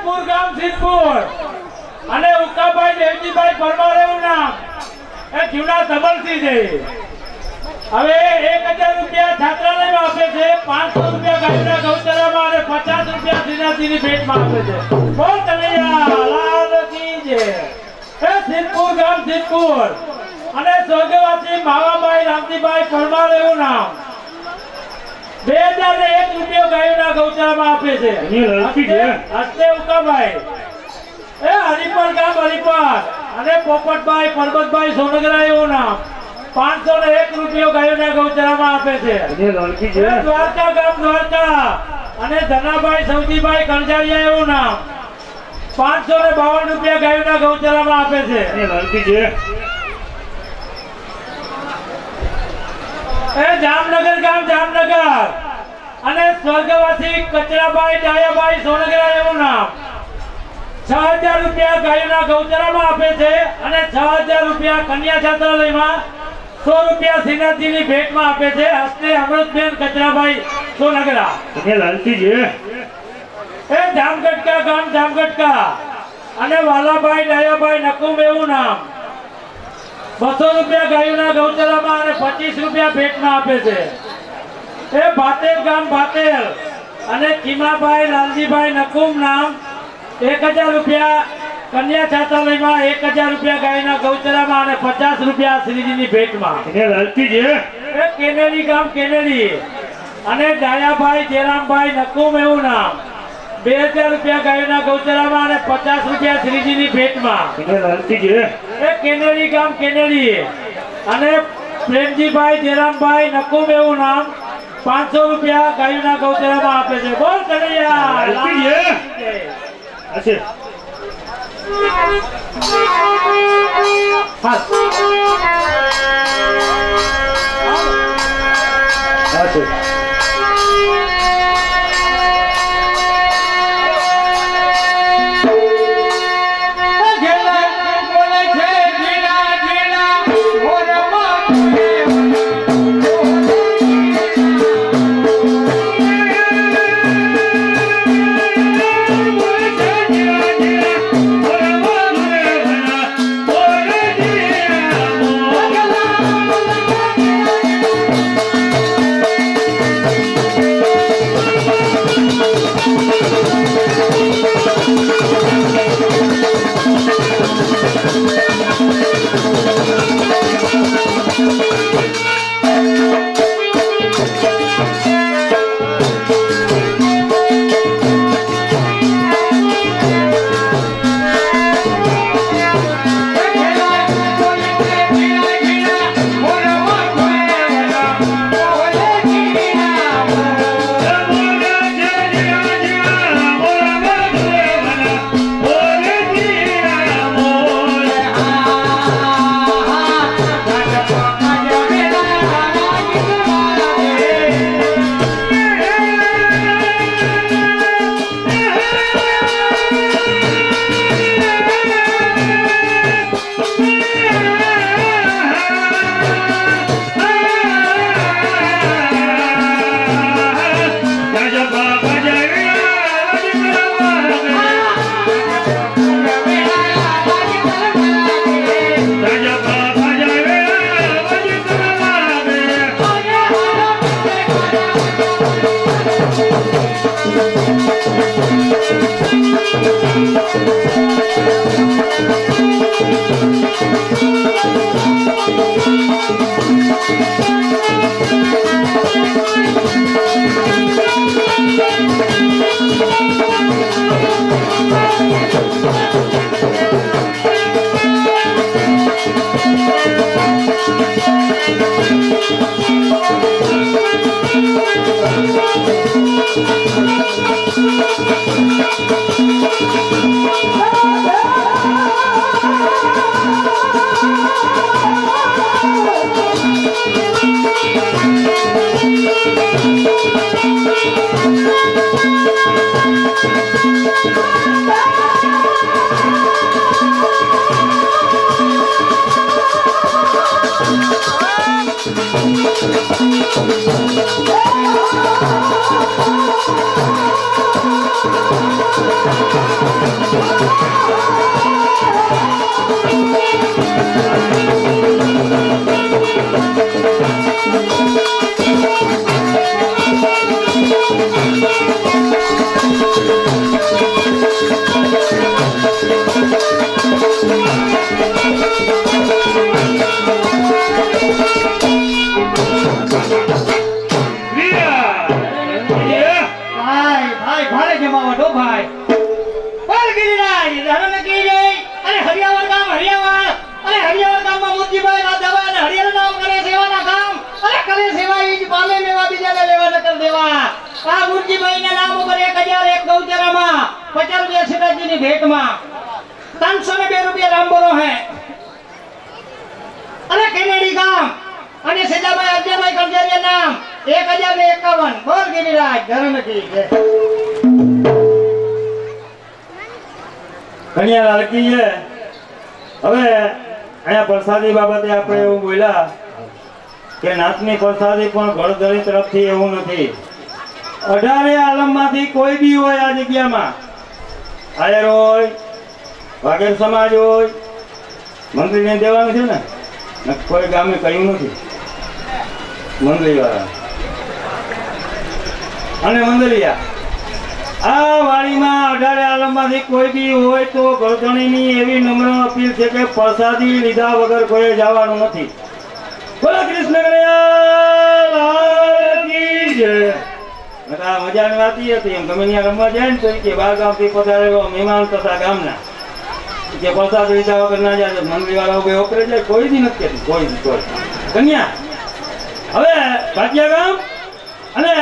સિદ્ધપુર ગામ સિદ્ધપુર અને ઉકાભાઈ દેવજીભાઈ પરમાર એવું નામ એ જૂના ધબલસી છે. હવે 1000 રૂપિયા છાત્રાલયમાં આપે છે, 500 રૂપિયા ગાયના ગૌચરામાં અને 50 રૂપિયા શ્રીનાથજીની ભેટમાં આપે છે. બોલ કનૈયા લાલ કી જય. એ સિદ્ધપુર ગામ સિદ્ધપુર અને સ્વર્ગવાસી માવાભાઈ રામજીભાઈ પરમાર એવું નામ 2001 રૂપિયો ગાયોના ગૌચરામાં આપે છે. હસ્તે ઉકાભાઈ એ હરિપર ગામ હરિપર અને પોપટભાઈ પરબતભાઈ સોનગરા એવું નામ 501 રૂપિયો ગાયોના ગૌચરામાં આપે છે. દ્વારકા ગામ દ્વારકા અને ધનાભાઈ સૌજીભાઈ કણજારિયા એવું નામ 552 રૂપિયા ગાયોના ગૌચરામાં આપે છે. એ જામનગર ગામ જામનગર અને સ્વર્ગવાસી કચરાભાઈ ડાયાભાઈ સોનગરા એવું નામ 6000 રૂપિયા ગાયોના ગૌચરામાં આપે છે અને 6000 રૂપિયા કન્યા છાત્રાલયમાં 100 રૂપિયા શ્રીનાથજીની ભેટમાં આપે છે. હસ્તે અમૃતબેન કચરાભાઈ સોનગરા. એ જામગટકા ગામ જામગટકા અને વાલાભાઈ ડાયાભાઈ નકુમ એવું નામ 200 રૂપિયા ગાયોના ગૌચરામાં અને 25 રૂપિયા ભેટમાં આપે છે. એ ભાતેર ગામ ભાતેર અને ચીમાભાઈ લાલજીભાઈ નકુમ નામ 1000 રૂપિયા કન્યા છાત્રાલયમાં 1000 રૂપિયા ગાયના ગૌચરામાં અને 50 રૂપિયા શ્રીજીની ભેટમાં. એ કેનેડી ગામ કેનેડી અને ડાયાભાઈ જેરામભાઈ નકુમ એવું નામ 2000 રૂપિયા ગાયોના ગૌચરામાં અને 50 રૂપિયા શ્રીજીની ભેટમાં. એ કેનેડી ગામ કેનેડી અને પ્રેમજીભાઈ જેરામભાઈ નકુમ એવું નામ 500 રૂપિયા ગાયોના ગૌચરામાં આપે છે. બોલ કનૈયા. કન્યા લડકી છે. હવે અહીંયા પ્રસાદી બાબતે આપણે એવું બોલ્યા કે નાતની પ્રસાદી પણ ઘરધણી તરફથી એવું નથી. 18 આલમમાંથી કોઈ બી હોય આ જગ્યામાં, આયર હોય, વાઘેર સમાજ હોય, મંત્રીને દેવાનું છે ને, કોઈ ગામે કહ્યું નથી મંત્રી વાળા અને મંદલિયા. આ વાડીમાં 18 આલમમાંથી કોઈ બી હોય તો ઘરધણીની એવી નમ્ર અપીલ છે કે પ્રસાદી લીધા વગર કોઈ જવાનું નથી. બોલો કૃષ્ણ મજાની વાત એ હતી. એમ ગમે ત્યાં રમવા જાય ને તો કે 12 ગામથી પધારેલો મહેમાન તથા ગામના કે પ્રસાદ લીધા વગર ના જાય. મંદિર વાળા ઉભે ઓપરે જાય, કોઈ દી નથી કહેતું, કોઈ દી. કન્યા હવે ભાટિયા ગામ અને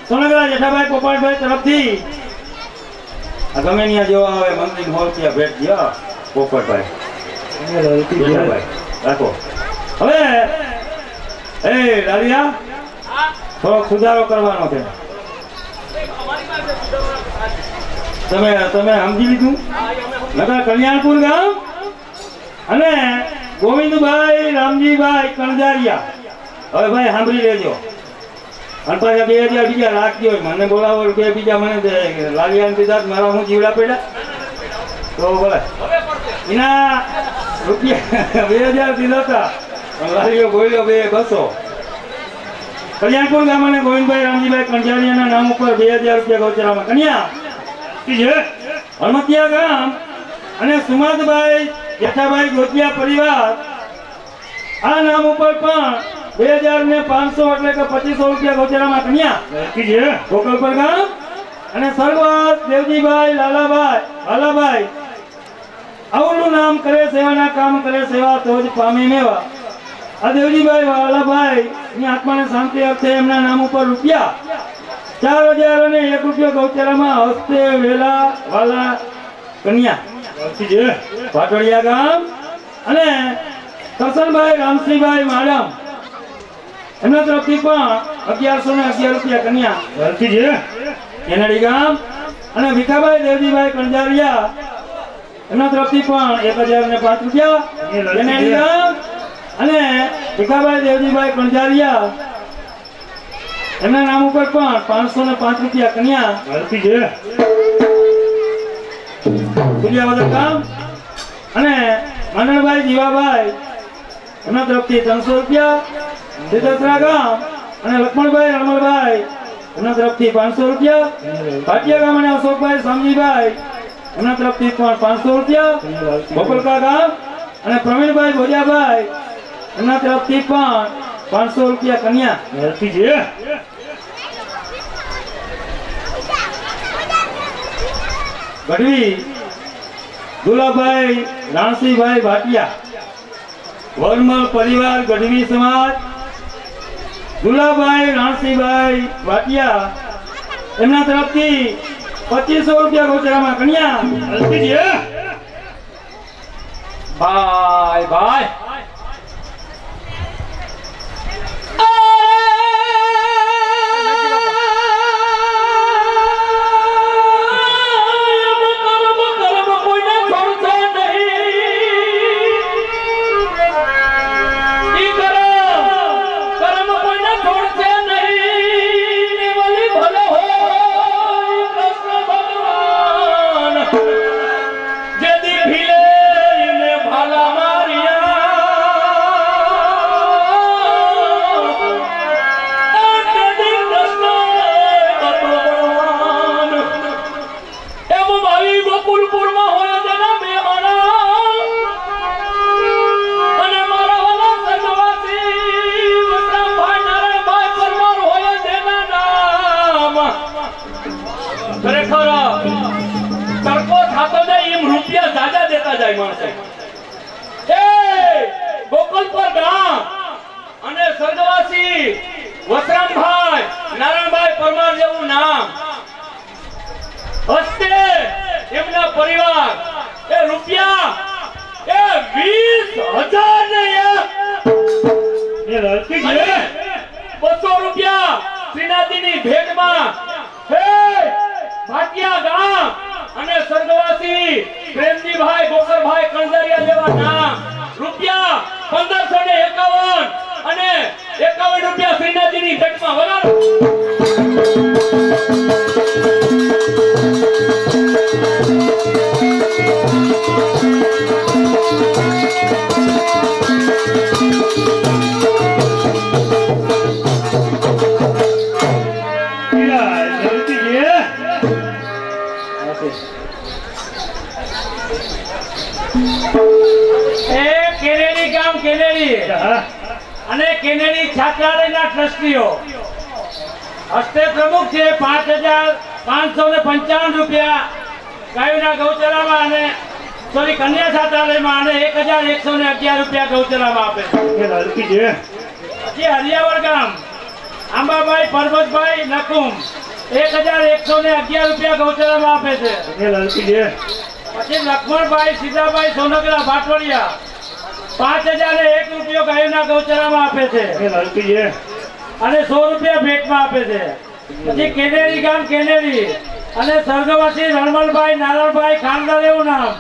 સોનગરા જેઠાભાઈ પોપટભાઈ તરફથી ગમે ત્યાં જોવા આવે મંદિર હોલ ત્યાં ભેટ ગયા પોપટભાઈ જેઠાભાઈ રાખો. હવે એ લાલિયા થોડોક સુધારો કરવાનો છે. તમે સમજી લીધું? નકર કલ્યાણપુર ગામ અને ગોવિંદભાઈ રામજીભાઈ કણજારિયા. હવે ભાઈ સાંભળી લેજો. અને પાછા 2000 બીજા રાખજો. મને બોલાવો કે બીજા મને લાલિયાને દીધા મારા હું જીવડા પડ્યા તો બોલે એના રૂપિયા 2000 દીધા હતા. લાલીઓ બોલ્યો 200. કલ્યાણપુર ગામ અને ગોવિંદભાઈ રામજીભાઈ કણજારિયાના નામ ઉપર 2000 રૂપિયા ગૌચરામાં. કન્યા હળમતિયા ગામ અને સુમાદભાઈ જેઠાભાઈ ગોતિયા પરિવાર આ નામ ઉપર પણ 2500 એટલે કે 2500 રૂપિયા ગૌચરામાં. કન્યા ગોકલપર ગામ અને સર્વત દેવજીભાઈ લાલાભાઈ આવનું નામ કરે સેવાના કામ કરે સેવા તો જ પામે મેવા. આ દેવજીભાઈ વાલાભાઈ ની આત્માને શાંતિ અર્થે એમના નામ ઉપર રૂપિયા 4000 અને 1 રૂપિયો ગૌચરામાં હસ્તે વેલા વાલા કન્યા. પાટોડિયા ગામ અને કરશનભાઈ રામસિંહભાઈ માડમ એમના તરફથી પણ 1111 રૂપિયા કન્યા. કેનાડી ગામ અને ભીખાભાઈ દેવજીભાઈ કણજારિયા એમના તરફથી પણ 1005 રૂપિયા. કેનાડી ગામ અને ભીખાભાઈ દેવજીભાઈ કણજારિયા એમના નામ ઉપર પણ 505 રૂપિયા કન્યા. સૂર્યાવદર ગામ અને માંડણભાઈ જીવાભાઈ એમના તરફથી 300 રૂપિયા. સિદ્ધસરા ગામ અને લક્ષ્મણભાઈ રણમલભાઈ એમના તરફથી 500 રૂપિયા. ભાટિયા ગામ અને અશોકભાઈ શામજીભાઈ એમના તરફથી પણ 500 રૂપિયા. ગોકુલકા ગામ અને પ્રવીણભાઈ ભોજાભાઈ એમના તરફથી પણ 500 રૂપિયા કન્યા. ગઢવી દુલાભાઈ રાણસીભાઈ ભાટિયા વરમલ પરિવાર ગઢવી સમાજ દુલાભાઈ રાણસીભાઈ ભાટિયા એમના તરફથી 2500 રૂપિયા ગોચરામાં. કન્યા ભાઈ ભાઈ પરિવાર એ રૂપિયા એ 20,000 ને એ લડકી અને છે 200 રૂપિયા શ્રીનાથજીની ભેટમાં હે ભાટિયા ગામ અને સ્વર્ગવાસી પ્રેમજીભાઈ ગોકરભાઈ કણઝારિયા જેવા નામ રૂપિયા 1551 અને 51 રૂપિયા શ્રીનાથજીની ભેટમાં વગાડો. એ કેનેડી ગામ કેનેડી અને કેનેડી છાત્રાલયના ટ્રસ્ટીઓ હસ્તે પ્રમુખ છે 5,555 રૂપિયા ગાયોના ગૌચરામાં અને સોરી કન્યા છાત્રાલયમાં અને 1,111 રૂપિયા ગૌચરામાં આપે છે. એ લડકી છે પછી હરિયાવળ ગામ આંબાભાઈ પરબતભાઈ નકુમ 1,111 રૂપિયા ગૌચરામાં આપે છે. એ લડકી છે પછી લક્ષ્મણભાઈ સીતાભાઈ સોનગરા ભાટવડિયા 5,001 રૂપિયો ગાયોના ગૌચરામાં આપે છે એ લડકી છે અને 100 રૂપિયા ભેટમાં આપે છે. પછી કેનેરી ગામ કેનેરી અને સ્વર્ગવાસી રણમલભાઈ નારાયણભાઈ ખાનદાર એવું નામ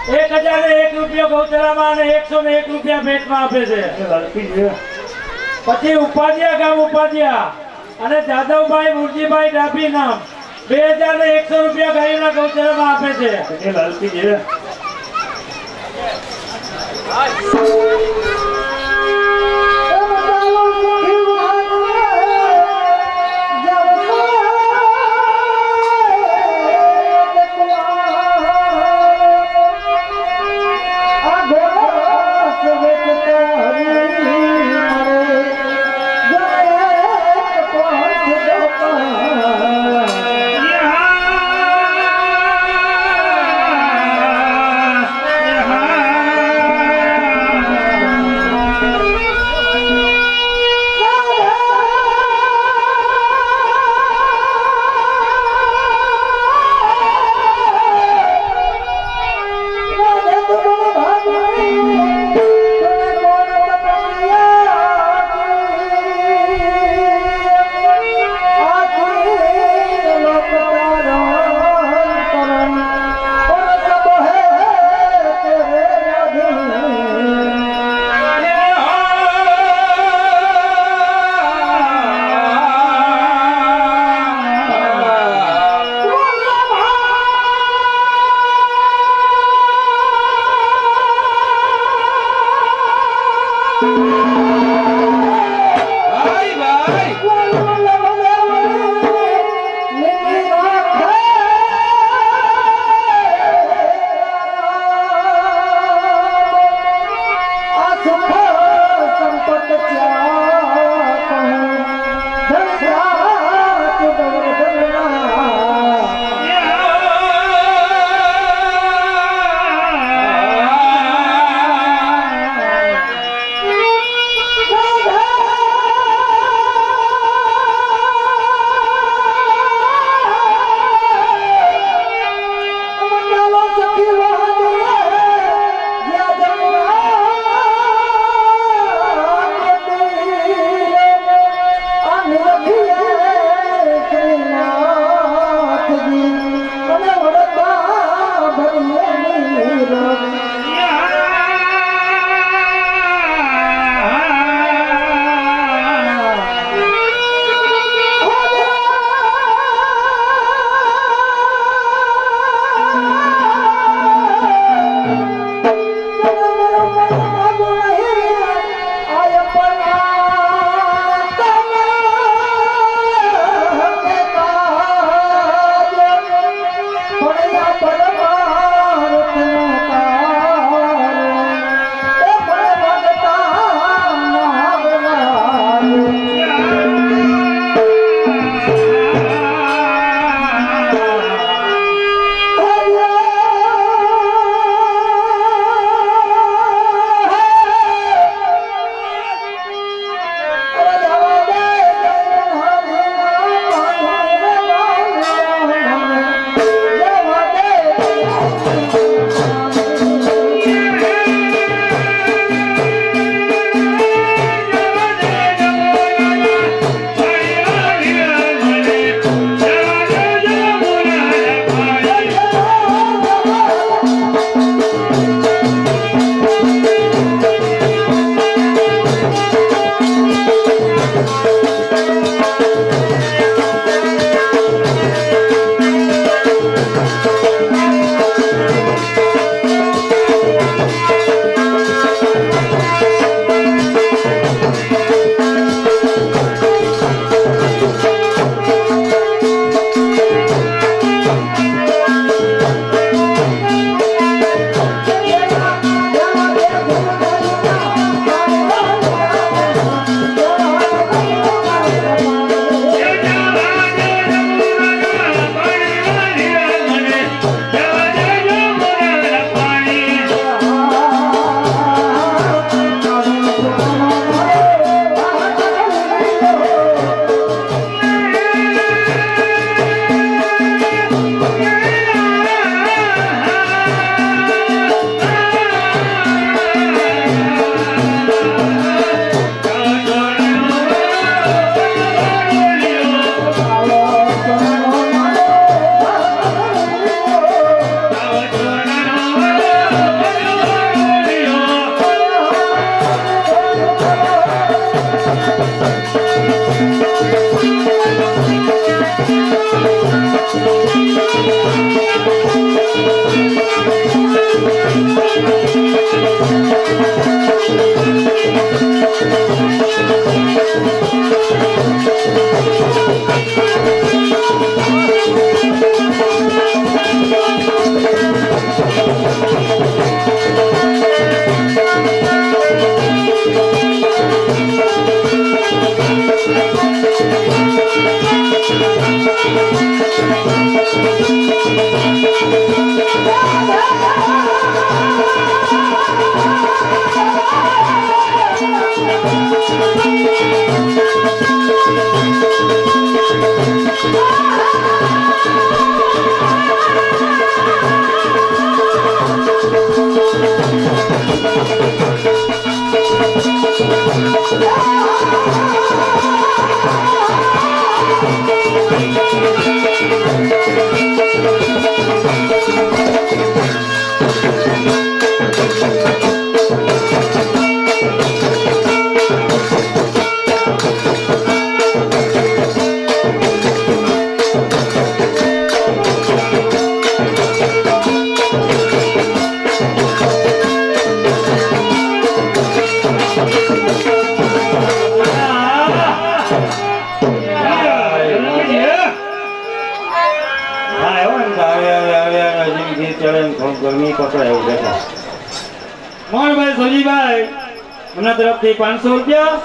1,001 રૂપિયો ગૌચરામાં અને 101 રૂપિયા ભેટમાં આપે છે. એ લડકી છે પછી ઉપાધ્યા ગામ ઉપાધ્યા અને જાદવભાઈ મુરજીભાઈ ડાભી નામ 2,100 રૂપિયા ગાયોના ગૌચરામાં આપે છે. એ લડકી છે મોહનભાઈ સોજીભાઈ એમના તરફથી 500 રૂપિયા.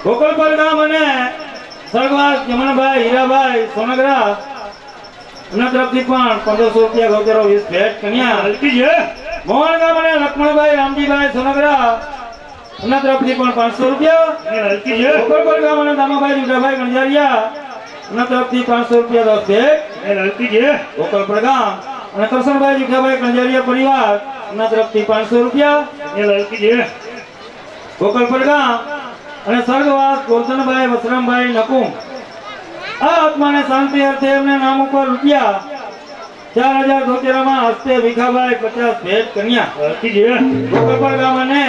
ગોકળપર ગામ અને સ્વર્ગવાસ જમણભાઈ હીરાભાઈ સોનગરા એમના તરફથી પણ 1500 રૂપિયા ગૌચરો 20 ભેટ કન્યા. હલકી છે. મોહન ગામ અને લક્ષ્મણભાઈ રામજીભાઈ સોનગરા એમના તરફથી પણ 500 રૂપિયા. હલકી છે. ગોકળપર ગામ અને દામાભાઈ જુડાભાઈ ગણજારિયા એમના તરફથી 500 રૂપિયા 10 ભેટ. હલકી છે. ગોકળપર ગામ અને કરશનભાઈ જુઠાભાઈ ગણજારિયા પરિવાર એમના તરફથી 500 રૂપિયા. હલકી છે. ગોકળપર ગામ અને સ્વર્ગવાસ ગોરધનભાઈ વસરામભાઈ નકુમ આ આત્માને શાંતિ અર્થે એમને નામ ઉપર રૂપિયા 4000 ગોચરામાં હસ્તે ભીખાભાઈ 50 ભેટ કન્યા. હલકી છે. ગોકળપર ગામ અને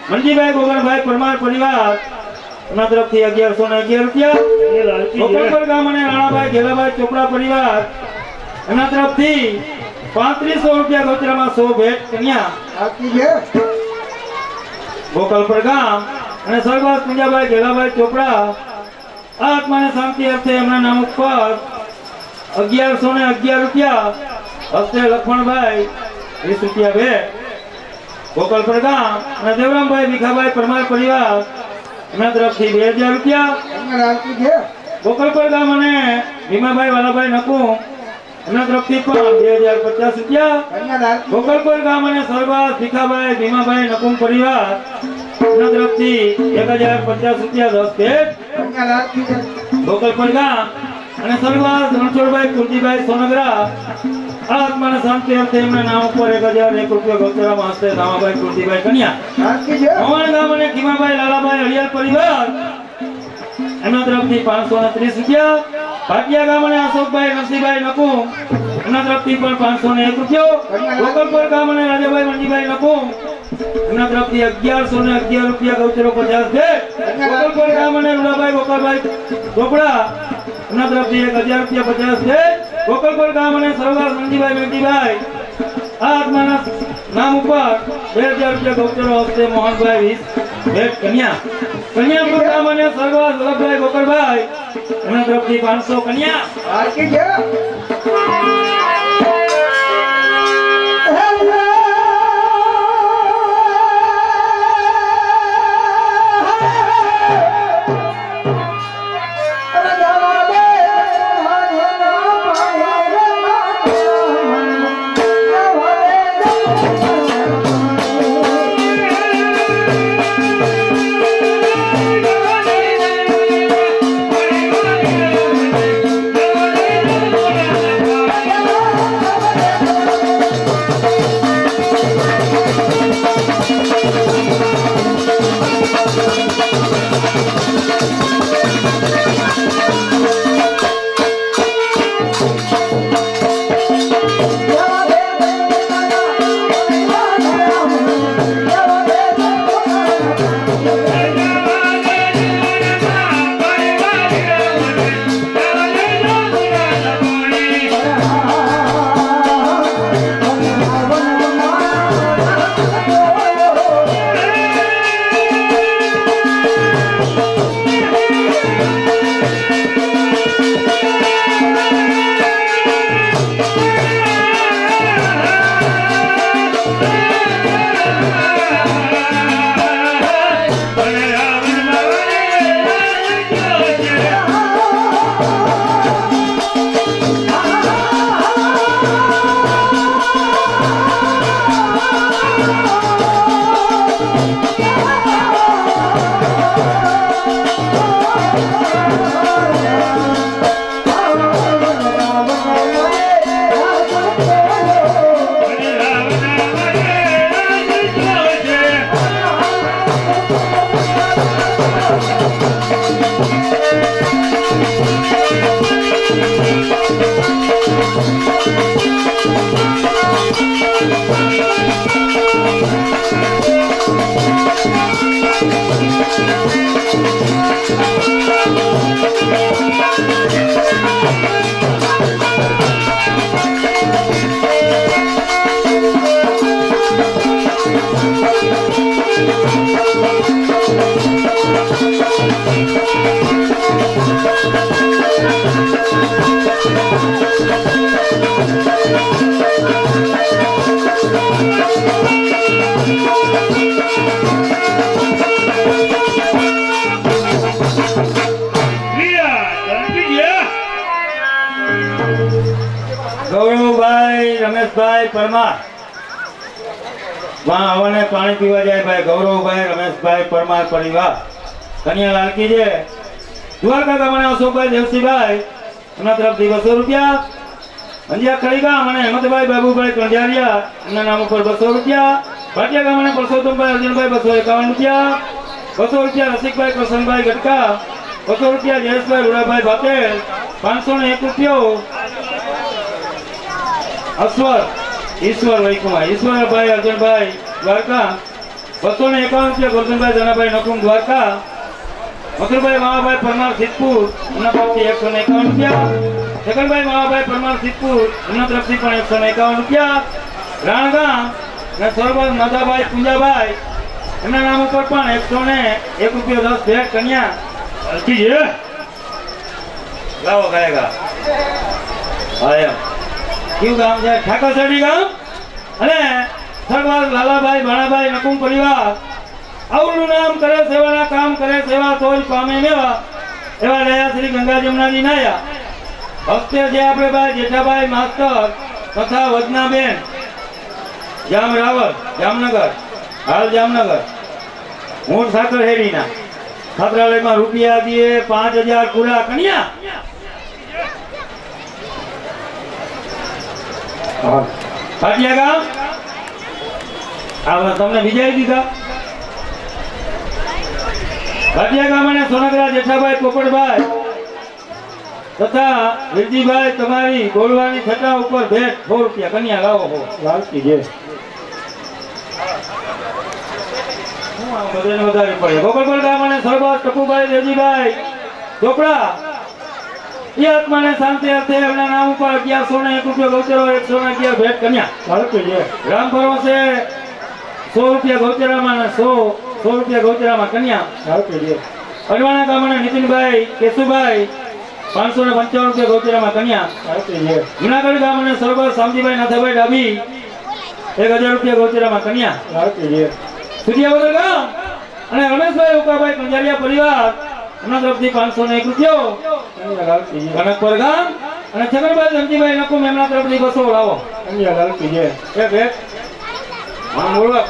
મંજીભાઈ ગોગનભાઈ પરમાર પરિવાર એમના તરફથી 1111 રૂપિયા. હલકી છે. ગોકળપર ગામ અને રાણાભાઈ ઘેલાભાઈ ચોપડા પરિવાર એમના તરફથી 3500 રૂપિયા ગોચરામાં 100 ભેટ કન્યા. ગોકળપર ગામ અને સ્વર્ગવાસ પૂંજાભાઈ ઘેલાભાઈ ચોપડા આ આત્માને શાંતિ અર્થે એમના નામ ઉપર 1111 રૂપિયા હસ્તે લક્ષ્મણભાઈ 20 રૂપિયા ભેટ. ગોકળપર ગામ અને દેવરામભાઈ ભીખાભાઈ પરમાર પરિવાર એમના તરફથી 2000 રૂપિયા. ગોકળપર ગામ અને ભીમાભાઈ વાલાભાઈ નકુમ એમના તરફથી પણ 2050 રૂપિયા. ગોકળપર ગામ અને સ્વર્ગવાસ ભીખાભાઈ ભીમાભાઈ નકુમ પરિવાર એમના તરફથી 1050 રૂપિયા 10 ભેટ. ગોકળપર ગામ અને સ્વર્ગવાસ રણછોડભાઈ કુલજીભાઈ સોનગરા આ આત્માને શાંતિ અર્થે એમના નામ ઉપર 1001 રૂપિયા ગોચરામાં હસ્તે રામાભાઈ કુલજીભાઈ કન્યા. મોહન ગામ અને ખીમાભાઈ લાલાભાઈ હરિયાલ પરિવાર એમના તરફથી 530 રૂપિયા. ભાટિયા ગામ અને અશોકભાઈ નરસિંહભાઈ નકુમ એમના તરફથી પણ 501 રૂપિયો. ગોકળપર ગામ અને રાજાભાઈ મંજીભાઈ નકુમ એમના તરફથી 1111 રૂપિયા ગૌચરો 50 ભેટ. ગોકળપર ગામ અને રૂડાભાઈ ગોપાલભાઈ ચોપડા એમના તરફથી 1000 રૂપિયા 50 ભેટ. ગોકળપર ગામ અને સર્વદાસ મંજીભાઈ મેઘજીભાઈ આ આત્માના નામ ઉપર 2000 રૂપિયા ગૌચરો હસ્તે મોહનભાઈ 20 ભેટ કન્યા. કન્યાપુર ગામ અને સર્વદાસ વલ્લભભાઈ ગોકળભાઈ એમના તરફથી 500 કન્યા. Yeah. ગૌરવભાઈ રમેશભાઈ પરમાર વાહ હવાને પાણી પીવા જાય ભાઈ ગૌરવભાઈ રમેશભાઈ પરમાર પરિવાર કન્યા લાલકી છે દ્વારકા ગામના અશોકભાઈ દેવસીભાઈ એમના તરફથી 200 રૂપિયા અંજિયા ખડી ગામ અને હેમંતભાઈ બાબુભાઈ કંજારિયા એમના નામ ઉપર 200 રૂપિયા ભાટિયા ગામના પરસોત્તમભાઈ અર્જુનભાઈ 251 રૂપિયા 200 રૂપિયા રસિકભાઈ પ્રસન્નભાઈ ગટકા 200 રૂપિયા જયેશભાઈ રૂડાભાઈ ભાટેલ 501 રૂપિયો અશ્વર ઈશ્વર વૈકુમાર ઈશ્વરભાઈ અર્જુનભાઈ દ્વારકા 251 રૂપિયા ગોરધનભાઈ ધનાભાઈ નકુમ દ્વારકા મથુરભાઈ માવાભાઈ પરમાર સિદ્ધપુર એમના તરફથી 151 રૂપિયા જગનભાઈ માવાભાઈ પરમાર સિદ્ધપુર એમના તરફથી પણ 151 રૂપિયા રાણગામ અને સૌરભ માધાભાઈ પુંજાભાઈ એમના નામ ઉપર પણ 101 રૂપિયા 10 ભેટ કન્યા હલકી છે ગાવો ગાયગા હા એમ કયું ગામ છે ઠાકોરસડી ગામ અને સરવાર લાલાભાઈ ભાણાભાઈ નકુમ પરિવાર આવડું નામ કરે સેવાના કામ કરે સેવા તોય પામે મેવા એવા દયા શ્રી ગંગા જમનાજી નાયા ભક્તે જે આપણે ભાઈ જેઠાભાઈ માસ્ટર તથા વદનાબેન જામ રાવત જામનગર હાલ જામનગર મૂળ સાકર હેડીના છાત્રાલયમાં રૂપિયા દીએ 5000 પૂરા કન્યા ભાટિયા ગામ આ તમને બીજા દીધા ભાટિયા ગામ અને સોનગરા જેઠાભાઈ પોપટભાઈ તથા વિરજીભાઈ તમારી ગોળવાની છટા ઉપર ભેટ 100 રૂપિયા કન્યા લાવો હો લાલકી જે બધાને વધારે પડે ગોપાલપુર ગામ અને સરબત ટપુભાઈ દેવજીભાઈ ચોપડા એ આત્માને શાંતિ અર્થે એમના નામ ઉપર 1101 રૂપિયા ગૌચરો 111 ભેટ કન્યા લાલકી જે રામ ભરોસે 100 રૂપિયા ગૌચરામાં અને 100 રૂપિયા ગૌચરામાં કન્યા લાલકી જે અડવાણા ગામ અને નીતિનભાઈ કેશુભાઈ 555 રૂપિયા ગૌચરામાં કન્યા લાલકી જે જુનાગઢ ગામ અને સરબત શામજીભાઈ નાથાભાઈ ડાબી 1000 રૂપિયા ગૌચરામાં કન્યા લાલકી જે સુધિયાવદર ગામ અને રમેશભાઈ ઉકાભાઈ કંજારિયા પરિવાર એમના તરફથી 501 રૂપિયો કનકપર ગામ અને છગનભાઈ ધનજીભાઈ નકુમ એમના તરફથી 200 લાવો કન્યા લાલકી જે એ ભેટ હા બોલો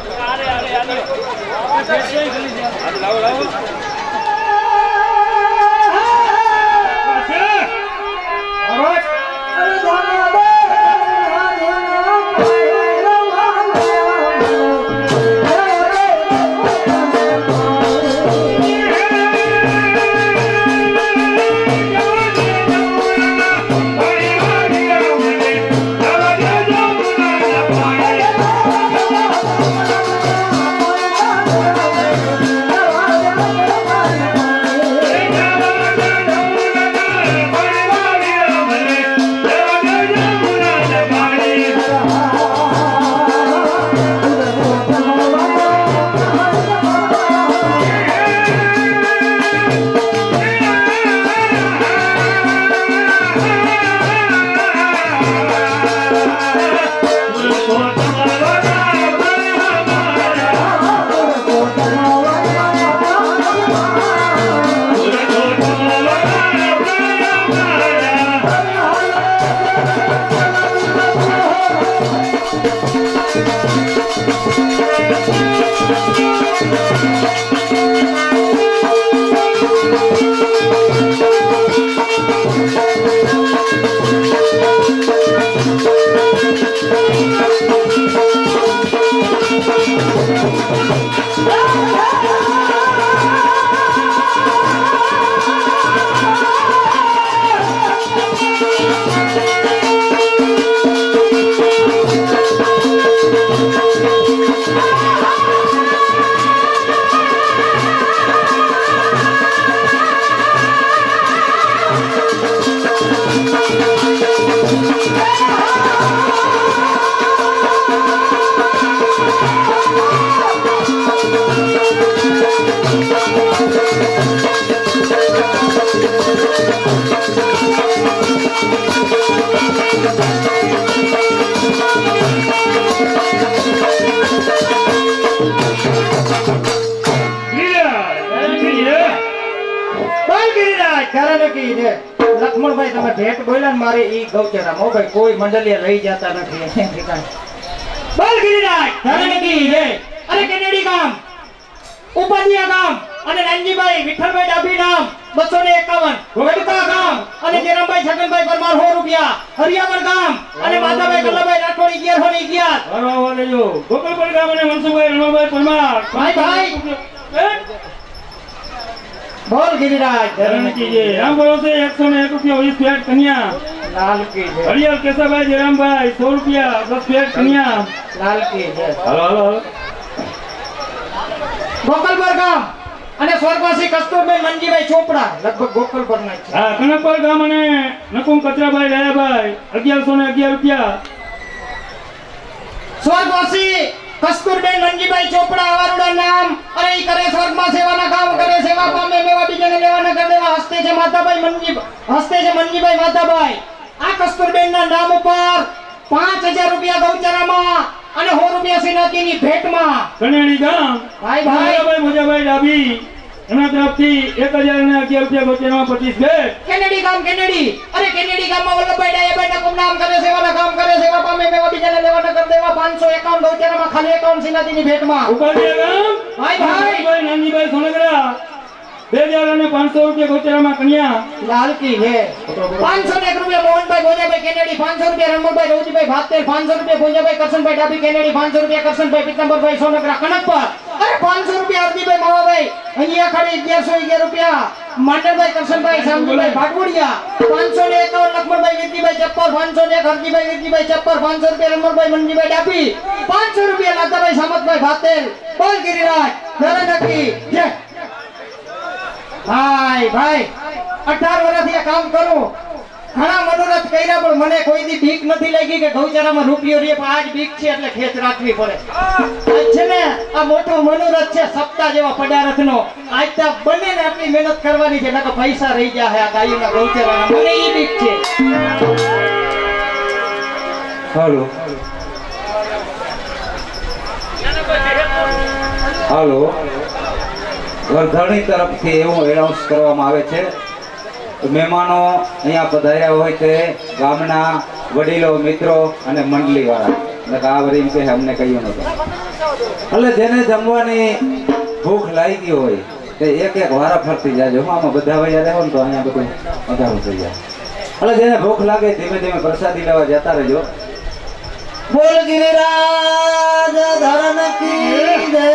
નક્કી છે લક્ષ્મણભાઈ તમે ભેટ બોલ્યા ને મારી ઈ ગૌચરા મો ભાઈ કોઈ મંડળીએ લઈ જતા નથી બોલ ગિરિરાજ ધરણ કી જય અરે કેનેડી ગામ ઉપાધિયા ગામ અને નાનજીભાઈ વિઠ્ઠલભાઈ ડાભી નામ 251 ગઢકા ગામ અને જેરામભાઈ છગનભાઈ પરમાર 100 રૂપિયા હરિયાવર ગામ અને માધાભાઈ કલ્લાભાઈ રાઠોડ 1111 બરાબર લેજો ગોકુલપુર ગામ અને મનસુખભાઈ રણોભાઈ પરમાર ભાઈ બોલ ગિરિરાજ ધરણ કી જય રામ ભરોસે 101 રૂપિયા 20 ફેટ કન્યા લાલ કી જય હરિયાલ કેસાભાઈ જયરામભાઈ 100 રૂપિયા 10 ફેટ કન્યા લાલ કી જય હાલો હાલો હાલો ગોકલપર ગામ અને સ્વર્ગવાસી કસ્તુરભાઈ મનજીભાઈ ચોપડા લગભગ ગોકલપર ના છે હા કનકપર ગામ અને નકુમ કચરાભાઈ દયાભાઈ 1111 રૂપિયા સ્વર્ગવાસી કસ્તુરબેન મનજીભાઈ ચોપડા અવારુડા નામ અરે ઈ કરે સ્વર્ગમાં સેવાના કામ કરે સેવા પામે મેવા બીજાને લેવાના કર દેવા હસ્તે છે મનજીભાઈ માતાભાઈ આ કસ્તુરબેન ના નામ ઉપર 5000 રૂપિયા ગૌચરામાં અને 100 રૂપિયા સિનાતીની ભેટમાં કનેડી ગામ ભાઈ મોજાભાઈ ડાભી એમના તરફથી 1011 રૂપિયા ગોચરમાં 25 ભેટ કેનેડી ગામ કેનેડી અરે કેનેડી ગામમાં વલ્લભભાઈ ડાયાભાઈ નકુમ નામ કરે સેવાના કામ કરે સેવા પામે મેવા બીજાને લેવાના કર દેવા 551 ગૌચરામાં ખાલી 51 સિનાતીની ભેટમાં ઉપાધિયા ગામ ભાઈ નાનજીભાઈ સોનગરા 2000 અને 500 રૂપિયા ગોચરામાં કન્યા લાલ કી હે 501 રૂપિયા મોહનભાઈ ભોજાભાઈ કેનેડી 500 રૂપિયા રણમલભાઈ રવજીભાઈ ભાતેલ 500 રૂપિયા ભોજાભાઈ કરશનભાઈ ડાબી કેનેડી 500 રૂપિયા કરશનભાઈ પિતંબરભાઈ સોનગરા કનકપર અરે 500 રૂપિયા અરજીભાઈ માવાભાઈ અહીંયા ખાલી 1111 રૂપિયા માંડરભાઈ કરશનભાઈ શામજીભાઈ ભાટવડિયા 551 લક્ષ્મણભાઈ વીરજીભાઈ ચપ્પર 501 હરજીભાઈ વીરજીભાઈ ચપ્પર 500 રૂપિયા રણમલભાઈ મનજીભાઈ ડાબી 500 રૂપિયા લાદાભાઈ સામતભાઈ ભાતેલ બોલ ગિરિરાજ ધરણકી જય ભાઈ 18 વર્ષથી આ કામ કરું ઘણા મનોરથ કર્યા પણ મને કોઈ દી બીક નથી લાગી કે ગૌચરામાં રૂપિયો રે પણ આજ બીક છે એટલે ખેત રાખવી પડે આજ છે ને આ મોટો મનોરથ છે સપ્તાહ જેવા પડારથનો આજ તો બને ને આટલી મહેનત કરવાની છે નકર પૈસા રહી જાય આ ગાયોના ગૌચરાના મને ઈ બીક છે હાલો હાલો વર્ધાણી તરફથી એવું એનાઉન્સ કરવામાં આવે છે કે મહેમાનો અહીંયા પધાર્યા હોય તે ગામના વડીલો મિત્રો અને મંડળીવાળા આ વરી એમ કે અમને કહ્યું નતું એટલે જેને જમવાની ભૂખ લાગી હોય તે એક વારા ફરતી જાજો આમાં બધા વયા રહો ને તો અહીંયા બધું વધારું થઈ જાય એટલે જેને ભૂખ લાગે ધીમે ધીમે પ્રસાદી લેવા જતા રહેજો બોલ ગિરિરાજ ધરણ કી જય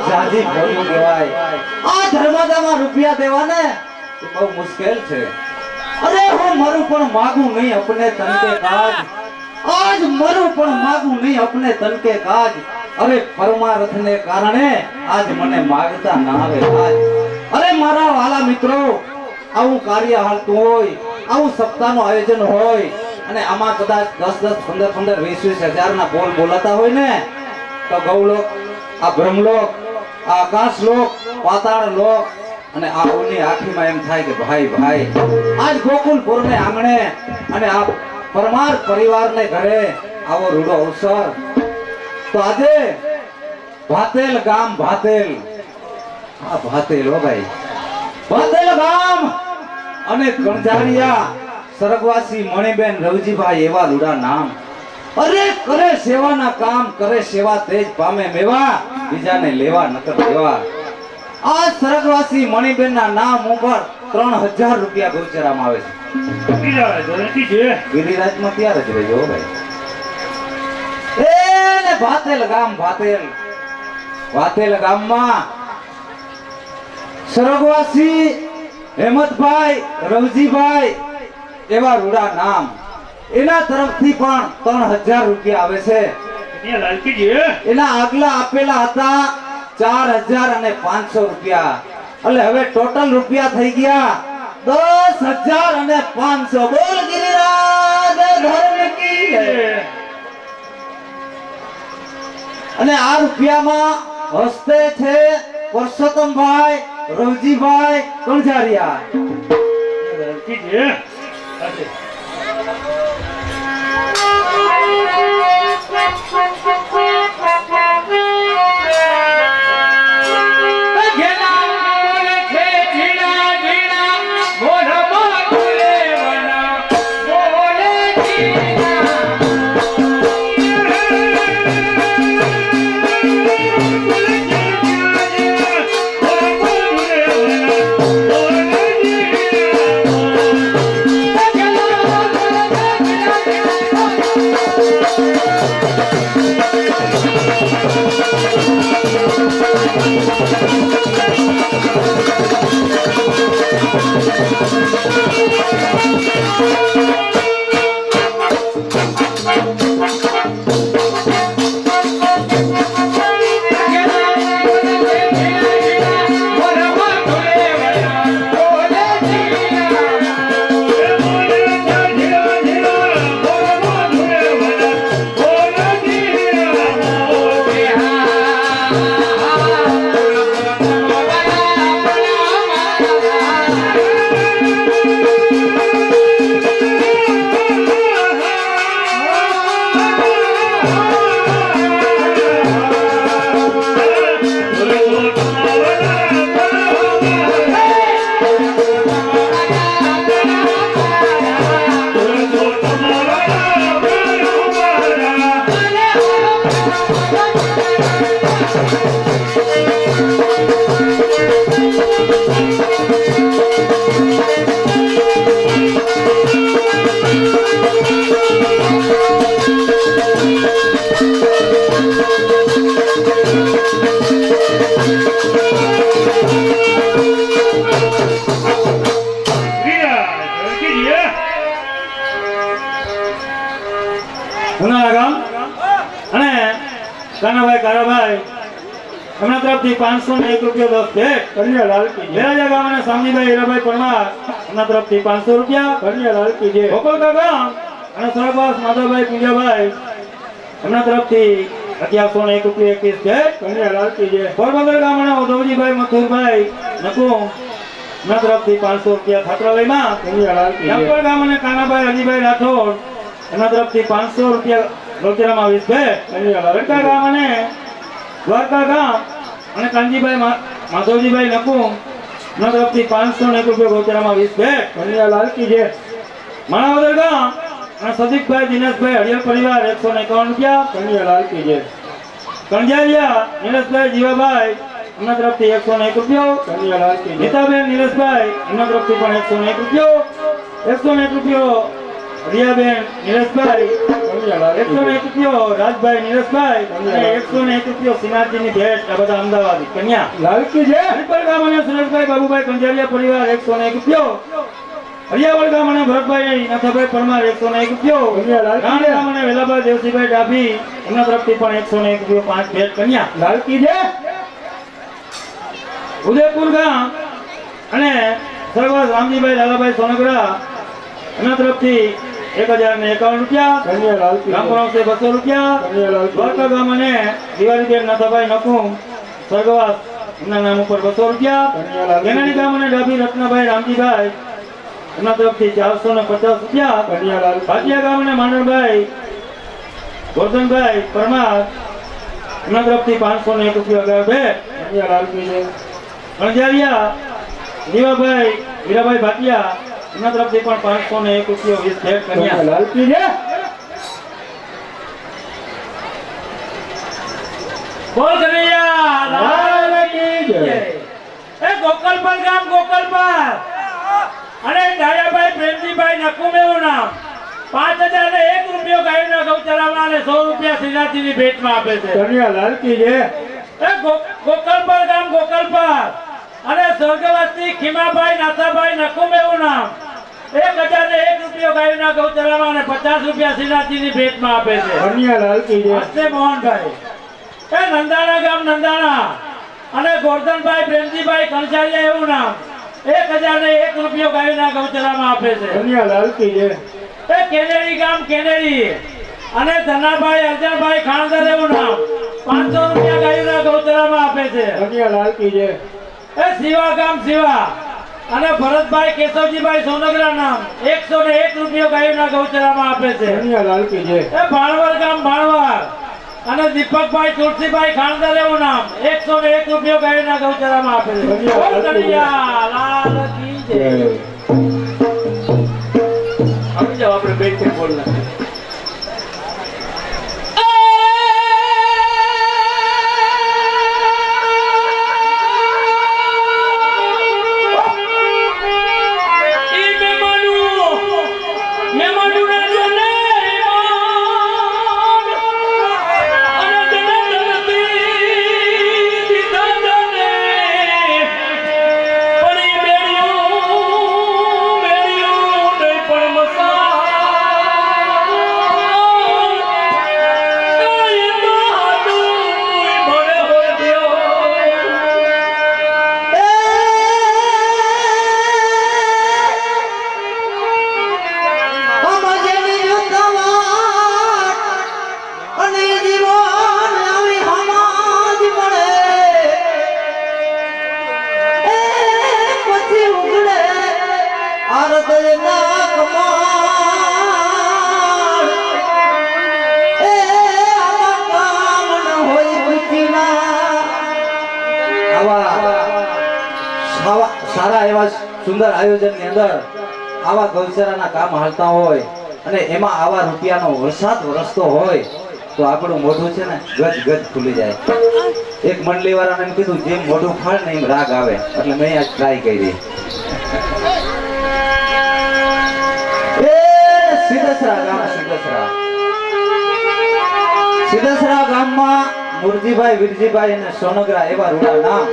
જાજી ભોજન કહેવાય આ ધર્મદામાં રૂપિયા દેવા ને બહુ મુશ્કેલ છે અરે હું મરું પણ માગું નહીં अपने तन के काज आज मरू પણ માગું નહીં अपने तन के काज અરે પરમાર્થને કારણે આજ મને માગતા ના આવે આજ અરે મારા વાલા મિત્રો આવું કાર્ય હાલતું હોય આવું સપ્તાહનું આયોજન હોય અને આમાં કદાચ 10 10 15 15 20 હજાર ના બોલ બોલાતા હોય ને તો ગૌલોક આ બ્રહ્મલોક આ આકાશલોક પાતાળલોક અને આ ઓની આંખીમાં એમ થાય કે ભાઈ ભાઈ આજ ગોકુલપુર ને આંગણે અને આ પરમાર પરિવારને ઘરે આવો રૂડો અવસર તો આજે ભાતેલ ગામ ભાતેલ આ ભાતેલ હો ભાઈ ભાતેલ ગામ અને કણજારિયા સ્વર્ગવાસી મણિબેન રવજીભાઈ એવા રૂડા નામ અરે કરે સેવાના કામ કરે સેવા તેજ પામે મેવા બીજાને લેવા નકર દેવા આ સ્વર્ગવાસી મણિબેન ના નામ ઉપર 3000 રૂપિયા ગૌચરામાં આવે છે ગિરિરાજમાં ત્યારે જ રહેજો ભાઈ એ ને ભાતેલ ગામ ભાતેલ ગામમાં સ્વર્ગવાસી હેમતભાઈ રવજીભાઈ એવા રૂડા નામ એના તરફથી પણ 3000 રૂપિયા આવે છે એ લાલકીજી એના આગલા આપેલા હતા 4000 અને 500 રૂપિયા એટલે હવે ટોટલ રૂપિયા થઈ ગયા 10000 અને 500 બોલ ગિરિરાજ ધર્મ કી જય. અને આ રૂપિયામાં હસ્તે છે પરસોત્તમભાઈ રવજીભાઈ કણઝારિયા. લાલકીજી ઉનાળા ગામ અને કાનાભાઈ કારાભાઈ એમના તરફથી 501 રૂપિયા 10 ભેટ કન્યા લાલકીજી. વેરાજા ગામ અને સામજીભાઈ હીરાભાઈ પરમાર એમના તરફથી 500 રૂપિયા કન્યા લાલકીજી. ગોકળકા ગામ અને સરબાસ માધવભાઈ પૂંજાભાઈ એમના તરફથી 1101 રૂપિયા 21 ભેટ કન્યા લાલકીજી. પોરબંદર ગામ અને ઉધવજીભાઈ મથુરભાઈ નકુમ એમના તરફથી 500 રૂપિયા છાત્રાલયમાં કન્યા લાલકીજી. જામપર ગામ અને કાનાભાઈ હજીભાઈ રાઠોડ એમના તરફથી 500 રૂપિયા લોચરામાં 20 ભેટ. લડકા ગામ અને દ્વારકા ગામ અને કાનજીભાઈ માધવજીભાઈ નકુમ એમના તરફથી 501 રૂપિયા લોચરામાં 20 ભેટ. કન્યા લાલકીજી. માણાવદર ગામ અને સદીકભાઈ દિનેશભાઈ હરિયર પરિવાર 151 રૂપિયા કન્યા લાલકીજી. કણજારિયા નીલેશભાઈ જીવાભાઈ એમના તરફથી 101 રૂપિયા કન્યા લાલકીજી. નીતાબેન નીલેશભાઈ એમના તરફથી પણ 101 રૂપિયા 101 રૂપિયા રિયાબેન નીલેશભાઈ 101 રૂપિયો રાજભાઈ નીલેશભાઈ અને 101 રૂપિયો સિનાજીની ભેટ. આ બધા અમદાવાદી કન્યા લાલકીજી. હરિપર ગામ અને સુરેશભાઈ બાબુભાઈ કંજારિયા પરિવાર 101 રૂપિયો. હરિયાવળ ગામ અને ભરતભાઈ નાથાભાઈ પરમાર 101 રૂપિયો. રાણ ગામ અને વેલાભાઈ દેવસીભાઈ ડાભી એમના તરફથી પણ 101 રૂપિયો 5 ભેટ કન્યા લાલકીજી. ઉદયપુર ગામ અને સરવાસ રામજીભાઈ લાલાભાઈ સોનગરા એમના તરફથી 1051 રૂપિયા કન્યા લાલકીજી. રામપુરાવસે 200 રૂપિયા કન્યા લાલકીજી. દ્વારકા ગામ અને દિવાળીબેન નાથાભાઈ નકુમ સ્વર્ગવાસ એમના નામ ઉપર 200 રૂપિયા કન્યા લાલકીજી. કેનાડી ગામ અને ડાભી રત્નાભાઈ રામજીભાઈ એમના તરફથી 450 રૂપિયા કન્યા લાલકીજી. ભાટિયા ગામ અને માંડણભાઈ ગોરધનભાઈ પરમાર એમના તરફથી 501 રૂપિયા અગાઉ ભેટ કન્યા લાલકીજી. કણજારિયા જીવાભાઈ હીરાભાઈ ભાટિયા એમના તરફથી પણ 501 રૂપિયા 20 ભેટ કન્યા લાલકીજી. બોલ કનૈયા લાલકીજી. એ ગોકલપર ગામ ગોકલપર અને ડાયાભાઈ પ્રેમજીભાઈ નકુમ એવું નામ 5001 રૂપિયો ગાયના ગૌચરામાં અને 100 રૂપિયા શ્રીનાથજીની ભેટમાં આપે છે કન્યા લાલકીજી. એ ગોકલપર ગામ ગોકલપર અને સ્વર્ગવાસી ખીમાભાઈ નાથાભાઈ નકુમ એવું નામ 1001 રૂપિયો રૂપિયો ગાયોના ગૌચરામાં અને 50 રૂપિયા શ્રીનાથજીની ભેટમાં આપે છે. કન્યાલાલ કી જય. હસ્તે મોહનભાઈ એ નંદાણા ગામ નંદાણા અને ગોરધનભાઈ પ્રેમજીભાઈ કંસારિયા એવું નામ 1001 રૂપિયો ગાયોના ગૌચરામાં આપે છે. કન્યાલાલ કી જય. એ કેનેડી ગામ કેનેડી અને ધનાભાઈ અર્જનભાઈ ખાણદર એવું નામ 500 રૂપિયા ગાયોના ગૌચરામાં આપે છે. કન્યાલાલ કી જય. એ શિવા ગામ શિવા અને ભરતભાઈ કેશવજીભાઈ સોનગરા નામ 101 રૂપિયો ગાયોના ગૌચરામાં આપે છે. કન્યાલાલ કી જય. એ ભાણવર ગામ ભાણવર અને દીપકભાઈ તુલસીભાઈ ખાણદર એવું નામ 101 રૂપિયો ગાયોના ગૌચરામાં આપે છે. ધન્યવાદ. બોલ કનૈયા લાલ કી જય. આવી જાઓ આપણે બે ત્રણ બોલ નાખીએ. સારા એવા સુંદર આયોજનની અંદર આવા ગૌચરાના કામ હાલતા હોય અને એમાં આવા રૂપિયાનો વરસાદ વરસતો હોય તો આપણું મોઢું છે ને ગજ ગજ ખુલી જાય. એક મંડળી વાળાને એમ કીધું જેમ મોઢું ફાળ ને એમ રાગ આવે, એટલે મેં આજ ટ્રાય કરી. સિદ્ધસરા ગામમાં મુરજીભાઈ વીરજીભાઈ અને સોનગરા એવા રૂડા નામ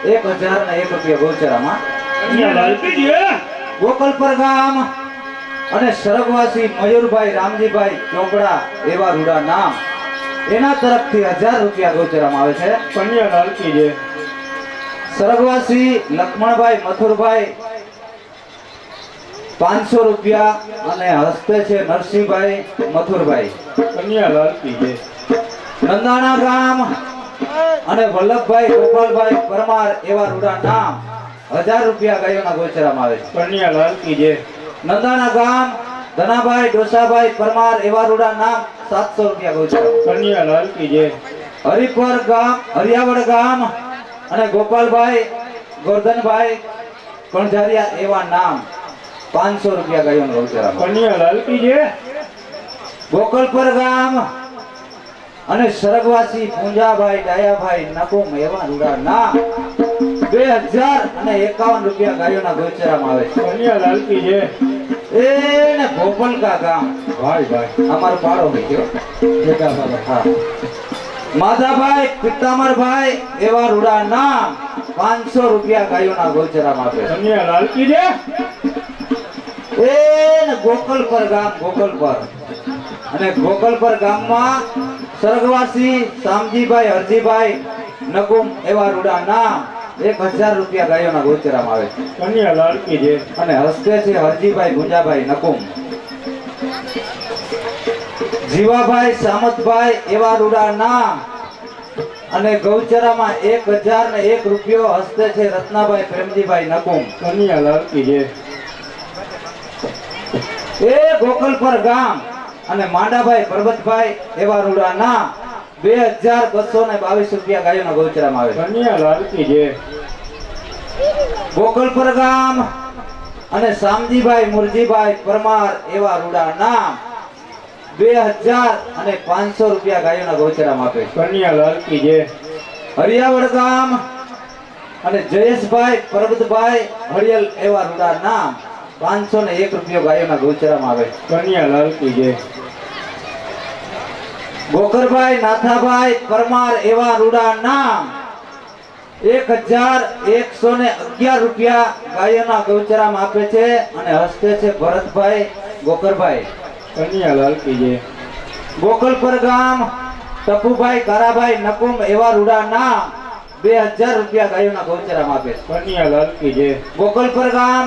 1001 રૂપિયા ગૌચરામાં. કન્યાલાલ કી જય. ગોકલપર ગામ અને સરગવાસી મયુરભાઈ રામજીભાઈ ચોપડા એવા રૂડા નામ એના તરફથી 1000 રૂપિયા ગૌચરામાં આવે છે. કન્યાલાલ કી જય. સરગવાસી લક્ષ્મણભાઈ મથુરભાઈ 500 રૂપિયા અને હસ્તે છે નરસિંહભાઈ મથુરભાઈ. કન્યાલાલ કી જય. નંદાણા ગામ અને વલ્લભભાઈ ગોપાલભાઈ પરમાર એવા રૂડા નામ 1000 રૂપિયા ગાયોના ગોચરામાં આવે છે. કન્યાલાલ કી જય. નંદાણા ગામ ધનાભાઈ ડોસાભાઈ પરમાર એવા રૂડા નામ 700 રૂપિયા ગોચરામાં. કન્યાલાલ કી જય. હરિપર ગામ હરિયાવડ ગામ અને ગોપાલભાઈ ગોરધનભાઈ કણઝારિયા એવા નામ 500 રૂપિયા ગાયોના ગોચરામાં. કન્યાલાલ કી જય. ગોકલપર ગામ અને સરગવાસી પૂંજાભાઈ ડાયાભાઈ નકુમ એવા રૂડા નામ 2051 રૂપિયા ગાયોના ગોચરામાં આવે છે. કન્યાલાલ કી જય. એને ગોપલકા ગામ ભાઈ ભાઈ અમારો પાડો હોય ગયો. હા. માધાભાઈ પિત્તામરભાઈ એવા રૂડા નામ 500 રૂપિયા ગાયોના ગોચરામાં આપે છે. કન્યાલાલ કી જય. એને ગોકલપર ગામ ગોકલપર અને ગોકલપર ગામમાં સરગવાસી શામજીભાઈ હરજીભાઈ નકુમ એવા રૂડા નામ 1000 રૂપિયા ગાયોના ગોચરામાં આવે છે. કન્યાલાલ કી જય. અને હસ્તે છે હરજીભાઈ ગુંજાભાઈ નકુમ. જીવાભાઈ સામતભાઈ એવા રૂડા નામ અને ગૌચરામાં 1001 રૂપિયો હસ્તે છે રત્નાભાઈ પ્રેમજીભાઈ નકુમ. કન્યાલાલ કી જય. એ ગોકલપર ગામ અને માંડાભાઈ પરબતભાઈ એવા રૂડા નામ 2222 રૂપિયા ગાયોના ગૌચરામાં આવે છે. કન્યાલાલ કી જય. ગોકલપર ગામ અને શામજીભાઈ મુરજીભાઈ પરમાર એવા રૂડા નામ 2500 રૂપિયા ગાયોના ગૌચરામાં આપે છે. કન્યાલાલ કી જય. હરિયાવડ ગામ અને જયેશભાઈ પરબતભાઈ હરિયલ એવા રૂડા નામ 501 રૂપિયો ગાયોના ગૌચરામાં આવે છે. કન્યાલાલ કી જય. ગોકરભાઈ નાથાભાઈ પરમાર એવા રૂડા નામ 1111 રૂપિયા ગાયોના ગૌચરામાં આપે છે અને હસ્તે છે ભરતભાઈ ગોકરભાઈ કન્યાલાલ કી જય ગોકલપર ગામ ટપુભાઈ કારાભાઈ નકુમ એવા રૂડા નામ 2000 રૂપિયા ગાયોના ગૌચરામાં આપે છે કન્યાલાલ કી જય ગોકલપર ગામ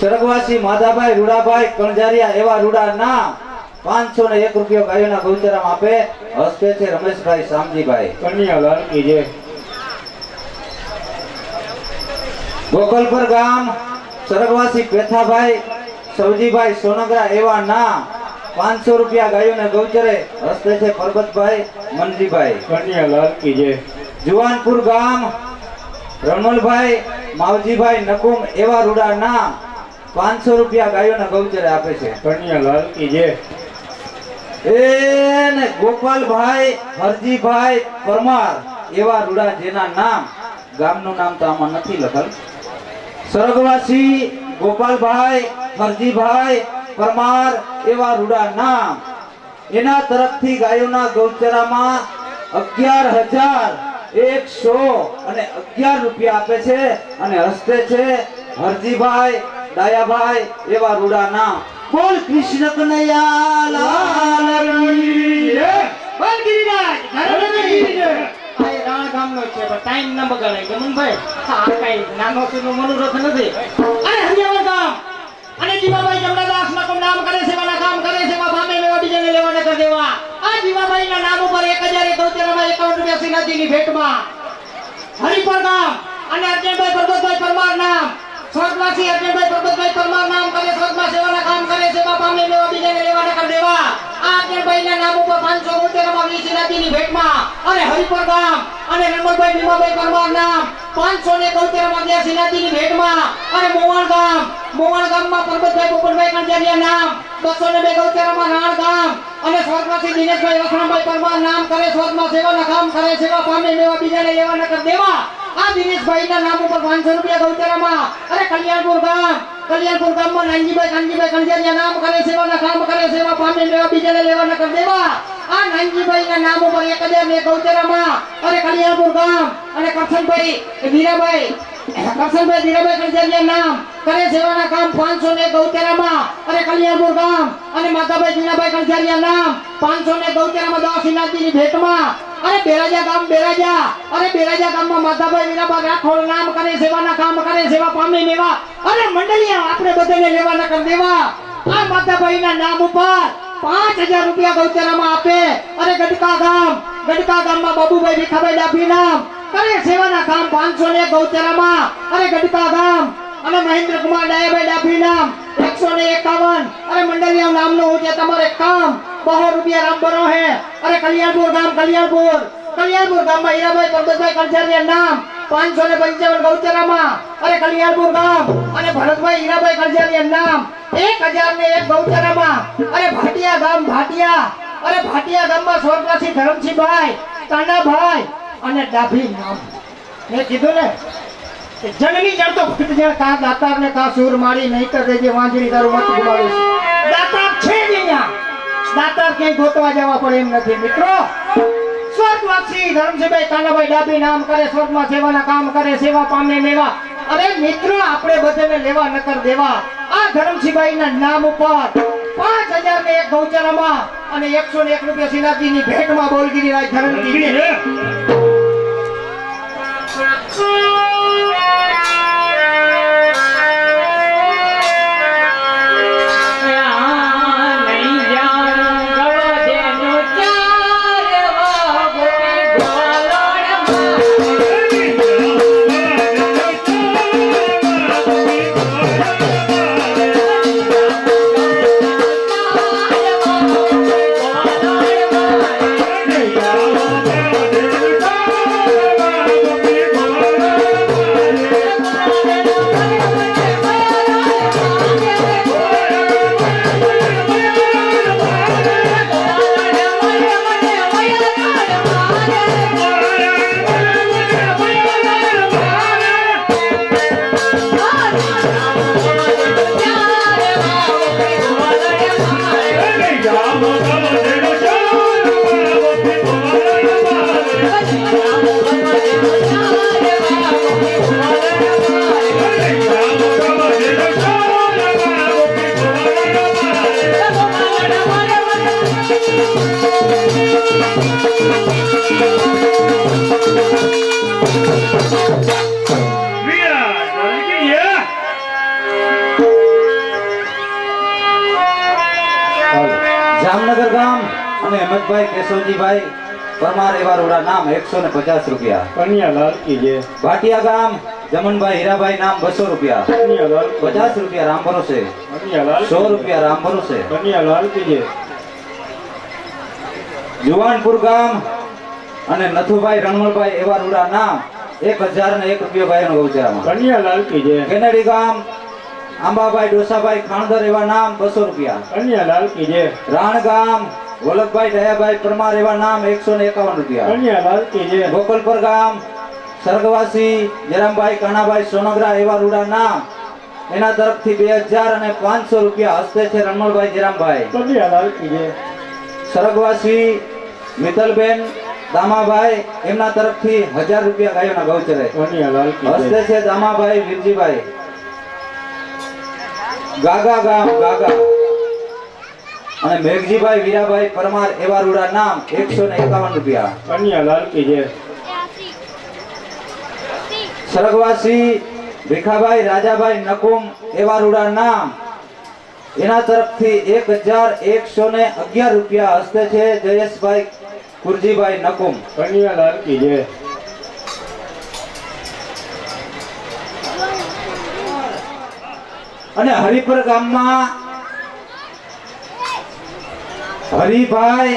સરગવાસી માધાભાઈ રૂડાભાઈ કણજારિયા એવા રૂડા નામ 501 રૂપિયા ગાયોના ગૌચરામાં આપે હસ્તે છે રમેશભાઈ શામજીભાઈ કન્યાલાલ કી જય ગોકલપર ગામ સરગવાસી પેથાભાઈ સવજીભાઈ સોનગરા એવા નામ 500 રૂપિયા ગાયોને ગૌચરે હસ્તે છે પરબતભાઈ મનજીભાઈ કન્યાલાલ કી જય જુવાનપુર ગામ રણમલભાઈ માવજીભાઈ નકુમ એવા રૂડા નામ 500 રૂપિયા ગાયોના ગૌચરે આપે છે કન્યાલાલ કી જય એને ગોપાલભાઈ હરજીભાઈ પરમાર એવા રૂડા જેના નામ ગામનું નામ તો આમાં નથી લખેલ સરગવાસી ગોપાલભાઈ હરજીભાઈ પરમાર એવા રૂડા નામ એના તરફથી ગાયોના ગૌચરામાં 11,111 રૂપિયા આપે છે અને હસ્તે છે હરજીભાઈ ડાયાભાઈ એવા રૂડા નામ બોલ કૃષ્ણ કનૈયા લાલ કી જય. બોલ ગિરિરાજ ધર્મની જય. આ એ રાણ ગામનો છે પણ ટાઈમ ન બગાડાય ગમનભાઈ આ કઈ નાનો સુનો મનોરથ નથી અને હરિયાવર ગામ અને જીવાભાઈ જમનાદાસ નકમ નામ કરે સેવાના કામ કરે સેવા ભામે મેવા બીજાને લેવાને કર દેવા આ જીવાભાઈના નામ ઉપર 1071 રૂપિયા સિનાજીની ભેટમાં હરિપર ગામ અને અર્જનભાઈ પરબતભાઈ પરમાર નામ સ્વર્ગવાસી અર્જનભાઈ પરબતભાઈ પરમાર નામ કરે સ્વર્ગમાં સેવાના કામ કરે સેવા ભામે મેવા બીજાને લેવાને કર દેવા આ અર્જનભાઈના નામ ઉપર 572 માં 20 સિનાજીની ભેટમાં અને હરિપર ગામ અને રમણભાઈ ભીમાભાઈ પરમાર નામ 572 માં 11 સિનાજીની ભેટમાં અને મોવાણ ગામમાં પરબતભાઈ પોપટભાઈ કંજારિયા નામ 202 ગૌચરામાં રાણ ગામ અને સ્વર્ગવાસી દિનેશભાઈ વસણભાઈ પરમાર નામ કરે સ્વર્ગમાં સેવાના કામ કરે સેવા પામે મેવા બીજાને લેવાના કર દેવા આ દિનેશભાઈના નામ ઉપર 500 રૂપિયા ગૌચરામાં અને કલ્યાણપુર ગામમાં નાનજીભાઈ કંજારિયા નામ કરે સેવાના કામ કરે સેવા પામે મેવા બીજાને લેવાના કર દેવા આ નાનજીભાઈના નામ ઉપર 1001 ગૌચરામાં અને કલ્યાણપુર ગામ અને કરશનભાઈ ધીરાભાઈ કંજારિયા નામ કરે સેવાના કામ 501 ગૌચરામાં અને કલ્યાણપુર ગામ અને માતાભાઈ જીનાભાઈ કંજારિયા નામ 501 ગૌચરામાં 10 સિનાજીની ભેટમાં અને બેરાજા ગામમાં માતાભાઈ વીરાબા રાઠોડ નામ કરે સેવાના કામ કરે સેવા પામી મેવા અને મંડલિયા આપણે બધાને લેવાના કર દેવા આ માતાભાઈના નામ ઉપર 5000 રૂપિયા ગૌચરામાં આપે અને ગડકા ગામમાં બાબુભાઈ ભીખાભાઈ ડાભી નામ કરે સેવાના કામ 501 ગૌચરામાં અને ગડકા ગામ અને મહેન્દ્રકુમાર ડાયાભાઈ ડાભી નામ 151 અને મંડલિયા નામનું છે તમારે કામ 200 રૂપિયા રામ બનો હે અને કલ્યાણપુર ગામમાં હીરાભાઈ પરબતભાઈ કંજારિયા નામ 555 ગૌચરામાં અને કલ્યાણપુર ગામ અને ભરતભાઈ હીરાભાઈ કંજારિયા નામ 1001 ગૌચરામાં અને ભાટિયા ગામમાં સ્વર્ગવાસી ધરમસિંહભાઈ તાનાભાઈ અને ડાભી નામ મેં કીધું ને કે જનની જણ તો ભક્ત જણ કા દાતાર ને કા સુર મારી નહીં કર દેજે વાંજણી તારું મત ગુમાવે છે દાતાર છે જ અહીંયા દાતાર ક્યાંય ગોતવા જવા પડે એમ નથી મિત્રો સ્વર્ગવાસી ધરમસિંહભાઈ તાનાભાઈ ડાભી નામ કરે સ્વર્ગમાં સેવાના કામ કરે સેવા પામે મેવા અરે મિત્રો આપણે બધાને લેવા નકર દેવા આ ધરમસિંહભાઈના નામ ઉપર 5001 ગૌચરામાં અને 101 રૂપિયા સિનાજીની ભેટમાં બોલગીરી રાજ ધરમજી જામનગર ગામ અને હેમંતભાઈ કેશવજીભાઈ પરમાર એવા રોડા નામ 150 રૂપિયા. કન્યા લાલ કી જય. ભાટિયા ગામ જમનભાઈ હીરાભાઈ નામ 200 રૂપિયા. કન્યા લાલ 50 રૂપિયા રામ ભરોસે. કન્યા લાલ 100 રૂપિયા રામ ભરોસે. કન્યા લાલ કી જય. જુવાનપુર ગામ અને નથુભાઈ રણમલભાઈ એવા રોડા નામ 1001 રૂપિયા ભાઈનો ગૌચરામાં. કન્યા લાલ કી જય. કેનેડી ગામ આંબાભાઈ ડોસાભાઈ ખાણદર એવા નામ 200 રૂપિયા. કન્યા લાલ કી જય. રાણ ગામ વલ્લભભાઈ દયાભાઈ પરમાર એવા નામ 151 રૂપિયા. કન્યા લાલ કી જય. ગોકલપર ગામ સ્વર્ગવાસી જયરામભાઈ કાનાભાઈ સોનગરા એવા રૂડા નામ એના તરફથી 2000 અને 500 રૂપિયા હસ્તે છે રણમલભાઈ જયરામભાઈ. કન્યા લાલ કી જય. સ્વર્ગવાસી મિત્તલબેન દામાભાઈ એમના તરફથી 1000 રૂપિયા ગાયોના ગૌચરે કન્યા લાલ કી હસ્તે જય. છે દામાભાઈ વીરજીભાઈ. ગાગા ગામ ગાગા અને મેઘજીભાઈ વીરાભાઈ પરમાર એવા રૂડા નામ 151 રૂપિયા. કન્યા લાલ કી જય. સ્વર્ગવાસી ભીખાભાઈ રાજાભાઈ નકુમ એવા રૂડા નામ એના તરફથી 1111 રૂપિયા હસ્તે છે જયેશભાઈ કુરજીભાઈ નકુમ. કન્યા લાલ કી જય. અને હરિપર ગામમાં હરિભાઈ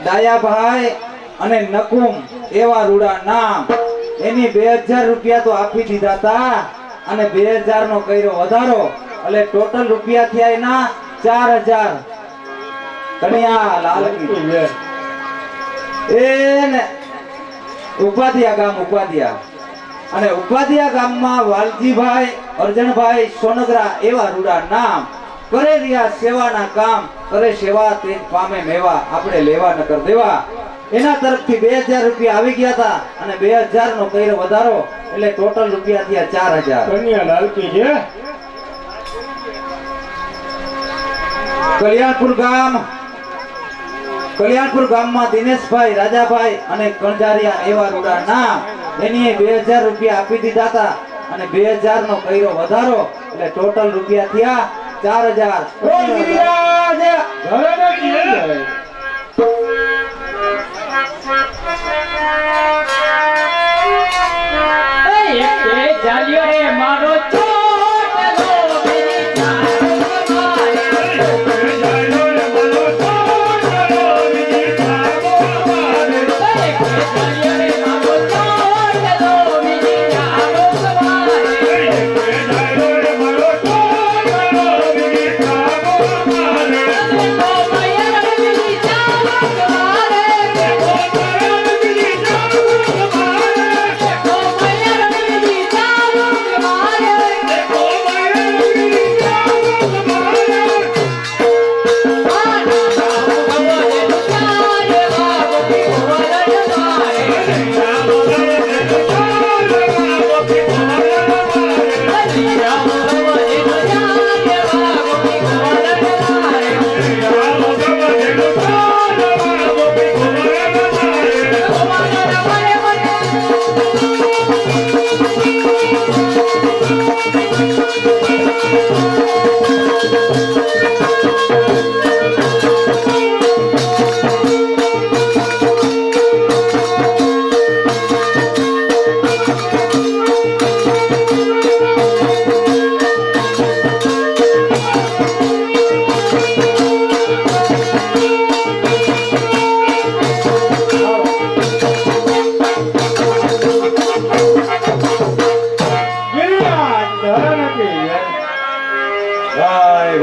ડાયાભાઈ અને નકુમ એવા રૂડા નામ એની 2000 રૂપિયા તો આપી દીધા હતા અને 2000 નો કર્યો વધારો એટલે ટોટલ રૂપિયા થયા એના 4000. કન્યા લાલ કી કી જય. એને ઉપાધિયા ગામ ઉપાધિયા અને ઉપાધિયા ગામમાં વાલજીભાઈ અર્જણભાઈ સોનગરા એવા રૂડા નામ કરે રહ્યા સેવાના કામ કરે સેવા તે પામે મેવા આપણે લેવા ન કર દેવા એના તરફથી 2000 રૂપિયા આવી ગયા હતા અને 2000 નો કર્યો વધારો એટલે ટોટલ રૂપિયા થયા 4000. કન્યા લાલ કી જય. કલ્યાણપુર ગામમાં દિનેશભાઈ રાજાભાઈ અને કણજારિયા એવા રૂડા નામ એની 2000 રૂપિયા આપી દીધા હતા અને 2000 નો કર્યો વધારો એટલે ટોટલ રૂપિયા થયા 4000. બોલ ગિરિરાજ. ધરાના કી જય.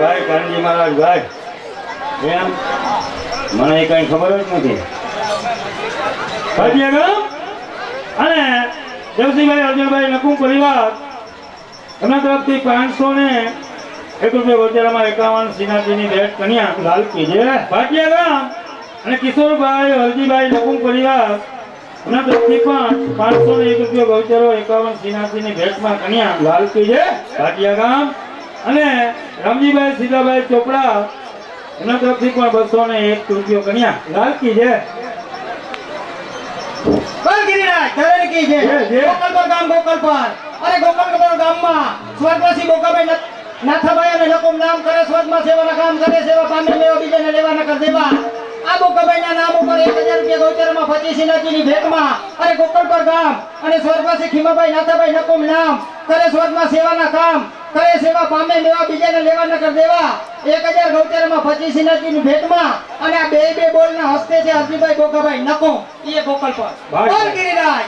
ભાઈ કાનજી મહારાજ ભાઈ એમ મને કઈ ખબર જ નથી. ભાટિયા ગામ અને દેવસિંહભાઈ અર્જુનભાઈ નકુમ પરિવાર એમના તરફથી 501 રૂપિયા ગોચરામાં 51 શ્રીનાથજીની ભેટ કન્યા લાલ કી જય. ભાટિયા ગામ અને કિશોરભાઈ હરજીભાઈ નકુમ પરિવાર એમના તરફથી પણ 501 રૂપિયા ગૌચરો 51 શ્રીનાથજીની ભેટમાં કન્યા લાલ કી જય. ભાટિયા ગામ અને રામજીભાઈ સીતાભાઈ ચોપડા એમના તરફથી પણ 201 રૂપિયો કન્યા લાલ કી જય. બોલ ગિરિરાજ. ધરણ કી જય. જય, જય. ગોકલપર ગામ ગોકલપર. અરે ગોકલપર ગામમાં સ્વર્ગવાસી બોકાભાઈ નાથાભાઈ અને નકુમ નામ કરે સ્વર્ગમાં સેવાના કામ કરે સેવા પામે લેવા બીજાને લેવા ન કર દેવા આબુ કબાઈના નામ ઉપર 1000 રૂપિયા ગૌચરમાં 25 ઇનાચીની ભેટમાં અરે ગોકળપર ગામ અને સ્વર્ગવાસી ખીમાભાઈ નાથાભાઈ નકુમ નામ કરે સ્વર્ગમાં સેવાના કામ કરે સેવા પામે લેવા બીજાને લેવા ન કર દેવા 1000 ગૌચરમાં 25 ઇનાચીની ભેટમાં અને આ બે બોલના હસ્તે છે અરજીભાઈ ગોકાભાઈ નકુમ એ ગોકળપર બોલ ગિરિરાજ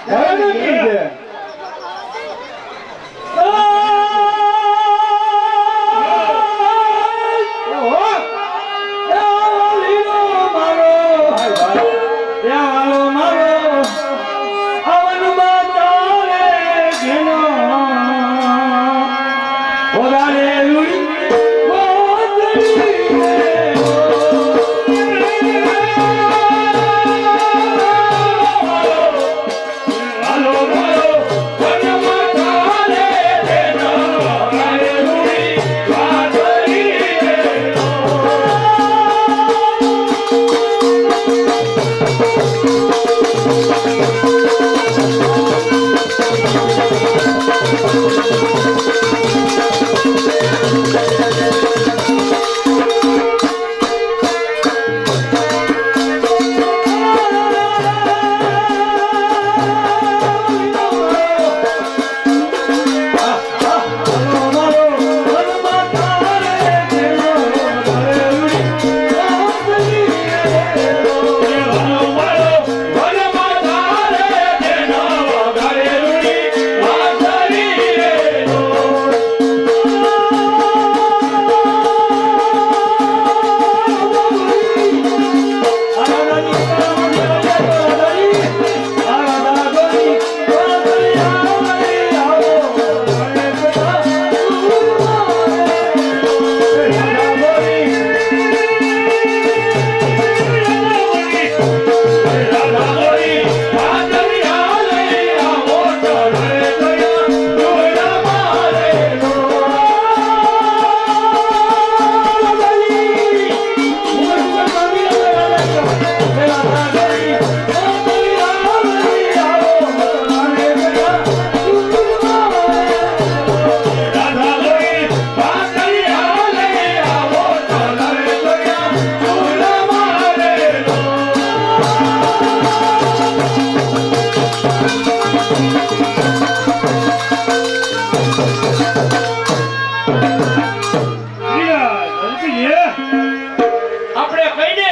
આપણે કહીને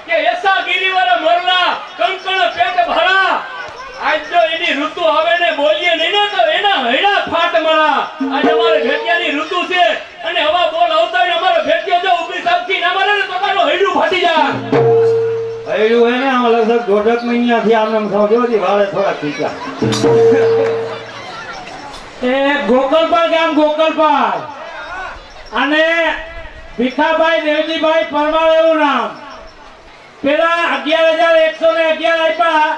કે એસા ગિરિવાળા મોરલા કંકણ પેટ ભરા આજ જો એની ઋતુ આવે ને બોલીએ નહીં ને તો એના હૈડા ફાટ મળા આજ અમારે ભેટિયાની ઋતુ છે અને હવા બોલ આવતા હોય અમારો ભેટિયો જો ઊભી સાબથી ના મારે ને તો કાનો હૈડું ફાટી જાય હૈડું હે ને આમાં લગભગ 1.5 મહિનાથી આમ સમજો જી વાળે થોડા ઠીકા એ ગોકળપાલ ગામ ગોકળપાલ અને ભીખાભાઈ દેવજીભાઈ પરમાર એવું નામ પેલા 11,111 આપ્યા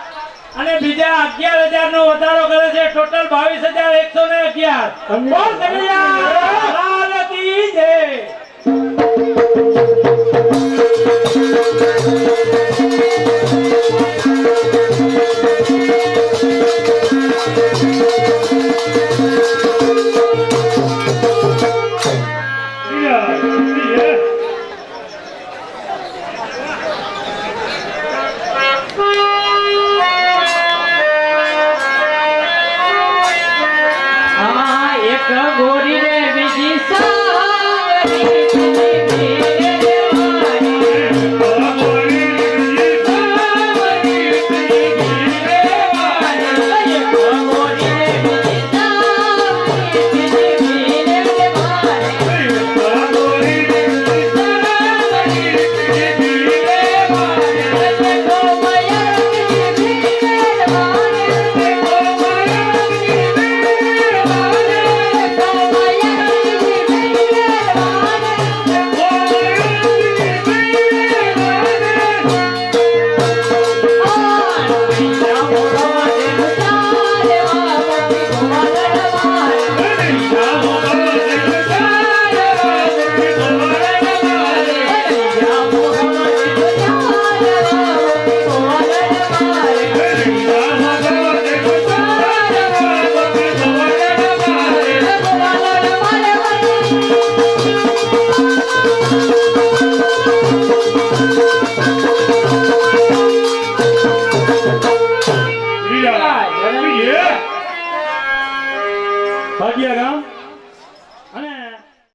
અને બીજા 11,000 નો વધારો કરે છે ટોટલ 22,111 બોલ કનૈયા લાલ કી જય ગોરી રે બીજી સારી ભાટિયા ગામ